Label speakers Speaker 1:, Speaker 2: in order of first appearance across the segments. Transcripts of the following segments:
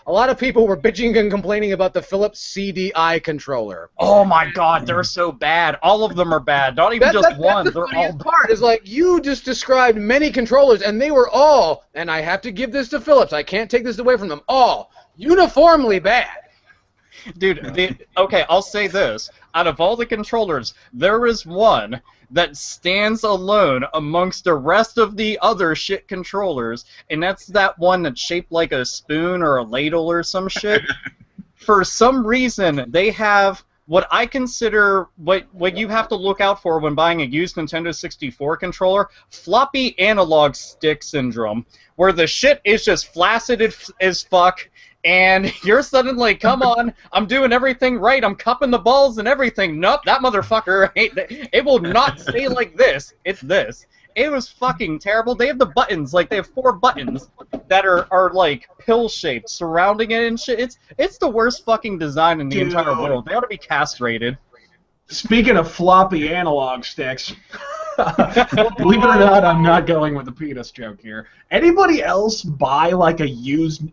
Speaker 1: a lot of people were bitching and complaining about the Philips CDI controller.
Speaker 2: Oh my God, they're so bad. All of them are bad. Not even just one.
Speaker 1: That's the
Speaker 2: They're all
Speaker 1: funniest part. Is like you just described many controllers, and they were all, and I have to give this to Philips. I can't take this away from them. All uniformly bad.
Speaker 2: Dude, okay, I'll say this. Out of all the controllers, there is one that stands alone amongst the rest of the other shit controllers, and that's that one that's shaped like a spoon or a ladle or some shit. For some reason, they have what I consider what you have to look out for when buying a used Nintendo 64 controller, floppy analog stick syndrome, where the shit is just flaccid as fuck, and you're suddenly, come on, I'm doing everything right, I'm cupping the balls and everything. Nope, that motherfucker, it will not stay like this. It's this. It was fucking terrible. They have the buttons, like they have 4 buttons that are like pill-shaped surrounding it and shit. It's the worst fucking design in the entire world. They ought to be castrated.
Speaker 3: Speaking of floppy analog sticks, believe it or not, I'm not going with the penis joke here. Anybody else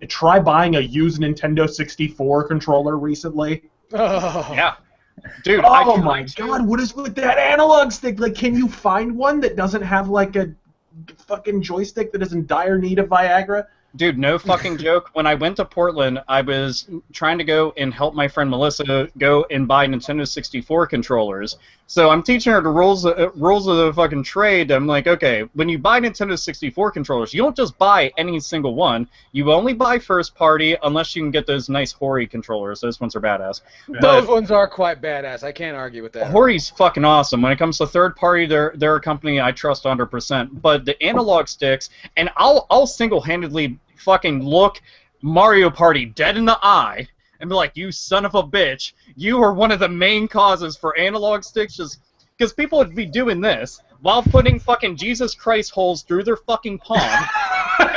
Speaker 3: try buying a used Nintendo 64 controller recently?
Speaker 1: Oh.
Speaker 2: Yeah. Dude,
Speaker 3: oh my God, what is with that analog stick? Like, can you find one that doesn't have like a fucking joystick that is in dire need of Viagra?
Speaker 2: Dude, no fucking joke. When I went to Portland, I was trying to go and help my friend Melissa go and buy Nintendo 64 controllers. So I'm teaching her the rules of the fucking trade. I'm like, okay, when you buy Nintendo 64 controllers, you don't just buy any single one. You only buy first party unless you can get those nice Hori controllers. Those ones are badass.
Speaker 1: Those ones are quite badass. I can't argue with that.
Speaker 2: Hori's fucking awesome. When it comes to third party, they're a company I trust 100%. But the analog sticks, and I'll single-handedly fucking look Mario Party dead in the eye and be like, you son of a bitch, you are one of the main causes for analog sticks, just because people would be doing this while putting fucking Jesus Christ holes through their fucking palm,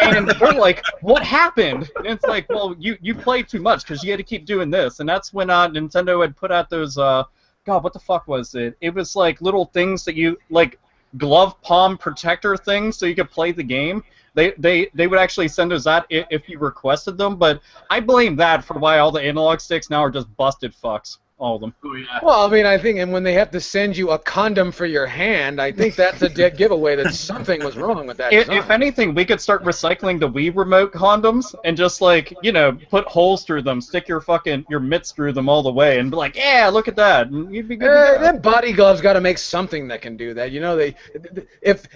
Speaker 2: and they're like, what happened? And it's like, well, you play too much because you had to keep doing this, and that's when Nintendo had put out those, God, what the fuck was it? It was like little things that you, like, glove palm protector things so you could play the game. They would actually send those out if you requested them, but I blame that for why all the analog sticks now are just busted fucks. All of them.
Speaker 3: Oh, yeah.
Speaker 1: Well, I mean, I think, and when they have to send you a condom for your hand, I think that's a dead giveaway that something was wrong with that design.
Speaker 2: If anything, we could start recycling the Wii remote condoms and just, like, you know, put holes through them, stick your mitts through them all the way, and be like, yeah, look at that. And you'd be good.
Speaker 1: Them body gloves got to make something that can do that. You know, if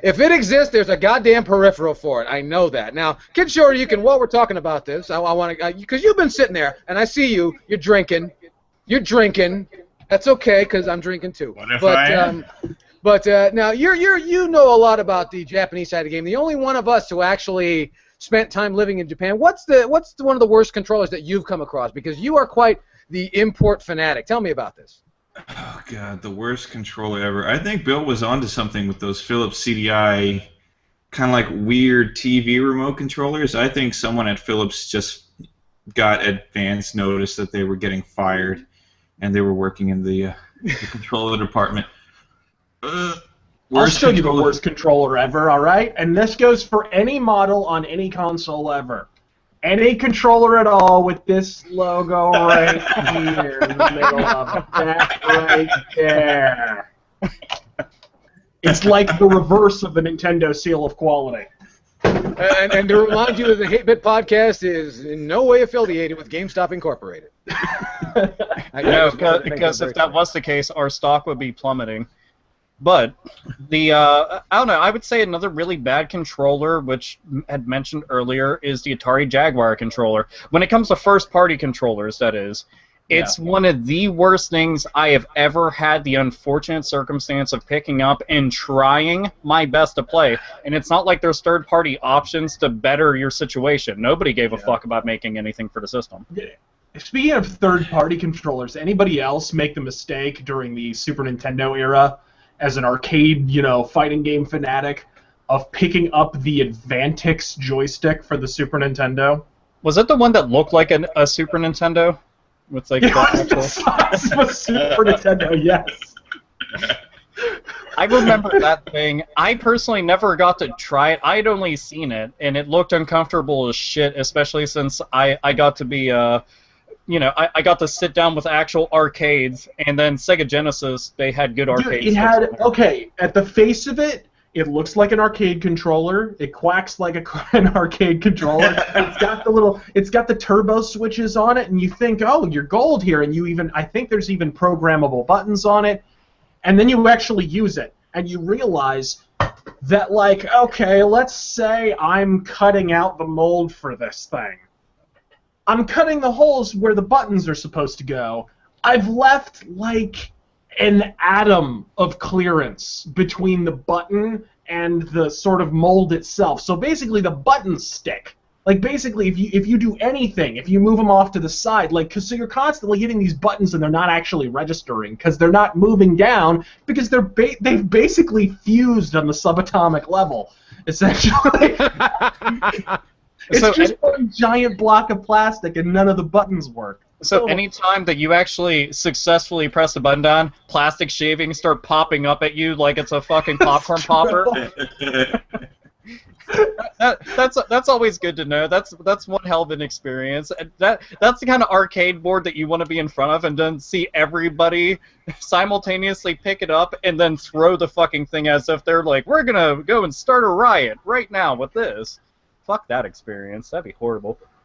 Speaker 1: it exists, there's a goddamn peripheral for it. I know that. Now, Kid Shoryuken, while we're talking about this, I want to, because you've been sitting there, and I see you're drinking. You're drinking. That's okay, because I'm drinking too.
Speaker 4: What if I am?
Speaker 1: But now you know a lot about the Japanese side of the game. The only one of us who actually spent time living in Japan. What's one of the worst controllers that you've come across? Because you are quite the import fanatic. Tell me about this.
Speaker 4: Oh God, the worst controller ever. I think Bill was onto something with those Philips CDI, kind of like weird TV remote controllers. I think someone at Philips just got advance notice that they were getting fired, and they were working in the controller department.
Speaker 3: I'll show you the worst controller ever, alright? And this goes for any model on any console ever. Any controller at all with this logo right here in the middle of it. That right there. It's like the reverse of the Nintendo seal of quality.
Speaker 1: And to remind you, the 8-Bit Podcast is in no way affiliated with GameStop Incorporated.
Speaker 2: No, because if that was the case, our stock would be plummeting. But I don't know, I would say another really bad controller, which had mentioned earlier, is the Atari Jaguar controller. When it comes to first-party controllers, that is, it's one of the worst things I have ever had the unfortunate circumstance of picking up and trying my best to play. And it's not like there's third-party options to better your situation. Nobody gave a fuck about making anything for the system.
Speaker 3: Speaking of third-party controllers, anybody else make the mistake during the Super Nintendo era, as an arcade, fighting game fanatic, of picking up the Advantix joystick for the Super Nintendo?
Speaker 2: Was it the one that looked like a Super Nintendo? With like
Speaker 3: the size of a Super Nintendo, yes.
Speaker 2: I remember that thing. I personally never got to try it. I'd only seen it, and it looked uncomfortable as shit, especially since I got to be, I got to sit down with actual arcades, and then Sega Genesis, they had good arcades.
Speaker 3: Dude, okay, at the face of it, it looks like an arcade controller. It quacks like an arcade controller. It's got the turbo switches on it, and you think, oh, you're gold here, and I think there's even programmable buttons on it. And then you actually use it, and you realize that, like, okay, let's say I'm cutting out the mold for this thing. I'm cutting the holes where the buttons are supposed to go. I've left, like, an atom of clearance between the button and the sort of mold itself. So basically the buttons stick. Like, basically, if you do anything, if you move them off to the side, like, so you're constantly hitting these buttons and they're not actually registering because they're not moving down because they've basically fused on the subatomic level, essentially. It's just one giant block of plastic and none of the buttons work.
Speaker 2: So anytime that you actually successfully press the button down, plastic shavings start popping up at you like it's a fucking popcorn popper. That's always good to know. That's one hell of an experience. That's the kind of arcade board that you want to be in front of and then see everybody simultaneously pick it up and then throw the fucking thing as if they're like, we're gonna go and start a riot right now with this. Fuck that experience. That'd be horrible.